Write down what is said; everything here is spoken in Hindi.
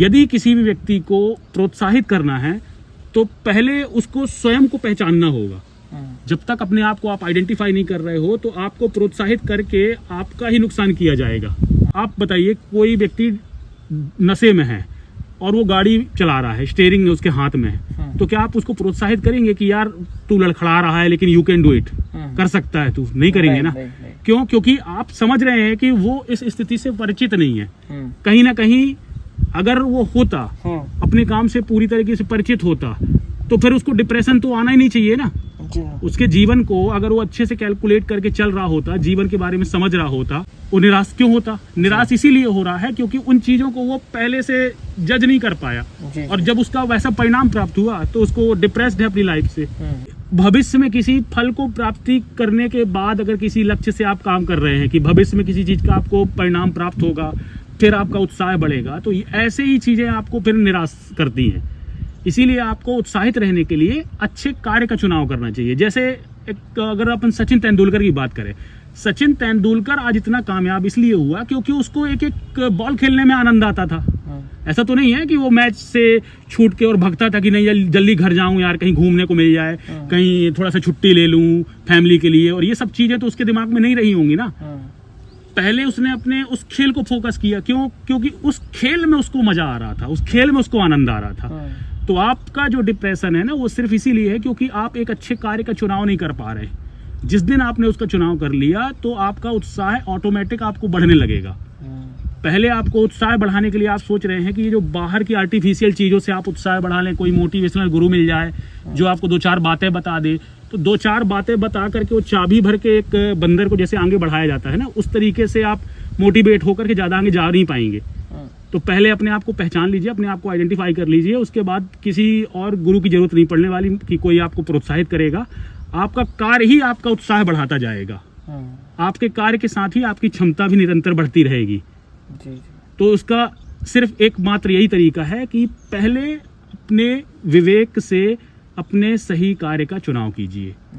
यदि किसी भी व्यक्ति को प्रोत्साहित करना है तो पहले उसको स्वयं को पहचानना होगा। जब तक अपने आप को आप आइडेंटिफाई नहीं कर रहे हो तो आपको प्रोत्साहित करके आपका ही नुकसान किया जाएगा। आप बताइए, कोई व्यक्ति नशे में है और वो गाड़ी चला रहा है, स्टीयरिंग उसके हाथ में है, तो क्या आप उसको प्रोत्साहित करेंगे कि यार तू लड़खड़ा रहा है लेकिन यू कैन डू इट, कर सकता है तू? नहीं करेंगे ना। क्यों? क्योंकि आप समझ रहे हैं कि वो इस स्थिति से परिचित नहीं है। कहीं ना कहीं अगर वो होता, अपने काम से पूरी तरीके से परिचित होता, तो फिर उसको डिप्रेशन तो आना ही नहीं चाहिए ना। उसके जीवन को अगर वो अच्छे से कैलकुलेट करके चल रहा होता, जीवन के बारे में समझ रहा होता, वो निराश क्यों होता? निराश इसीलिए हो रहा है क्योंकि उन चीजों को वो पहले से जज नहीं कर पाया, और जब उसका वैसा परिणाम प्राप्त हुआ तो उसको डिप्रेस्ड है अपनी लाइफ से। भविष्य में किसी फल को प्राप्ति करने के बाद अगर किसी लक्ष्य से आप काम कर रहे हैं कि भविष्य में किसी चीज का आपको परिणाम प्राप्त होगा, फिर आपका उत्साह बढ़ेगा, तो ऐसे ही चीजें आपको फिर निराश करती हैं। इसीलिए आपको उत्साहित रहने के लिए अच्छे कार्य का चुनाव करना चाहिए। जैसे अगर अपन सचिन तेंदुलकर की बात करें, सचिन तेंदुलकर आज इतना कामयाब इसलिए हुआ क्योंकि उसको एक एक बॉल खेलने में आनंद आता था। ऐसा तो नहीं है कि वो मैच से छूट के और भागता था कि नहीं जल्दी घर जाऊं यार, कहीं घूमने को मिल जाए, कहीं थोड़ा सा छुट्टी ले लूं फैमिली के लिए, और ये सब चीजें तो उसके दिमाग में नहीं रही होंगी ना। पहले उसने अपने उस खेल को फोकस किया। क्यों? क्योंकि उस खेल में उसको मजा आ रहा था, उस खेल में उसको आनंद आ रहा था। तो आपका जो डिप्रेशन है ना, वो सिर्फ इसीलिए है क्योंकि आप एक अच्छे कार्य का चुनाव नहीं कर पा रहे। जिस दिन आपने उसका चुनाव कर लिया तो आपका उत्साह ऑटोमेटिक आपको बढ़ने लगेगा। पहले आपको उत्साह बढ़ाने के लिए आप सोच रहे हैं कि ये जो बाहर की आर्टिफिशियल चीजों से आप उत्साह बढ़ा लें, कोई मोटिवेशनल गुरु मिल जाए जो आपको दो चार बातें बता दे, तो दो चार बातें बता करके वो चाबी भर के एक बंदर को जैसे आगे बढ़ाया जाता है ना, उस तरीके से आप मोटिवेट होकर के ज्यादा आगे जा नहीं पाएंगे। तो पहले अपने आप को पहचान लीजिए, अपने आप को आइडेंटिफाई कर लीजिए, उसके बाद किसी और गुरु की जरूरत नहीं पड़ने वाली कि कोई आपको प्रोत्साहित करेगा। आपका कार्य ही आपका उत्साह बढ़ाता जाएगा। आपके कार्य के साथ ही आपकी क्षमता भी निरंतर बढ़ती रहेगी। तो उसका सिर्फ एकमात्र यही तरीका है कि पहले अपने विवेक से अपने सही कार्य का चुनाव कीजिए।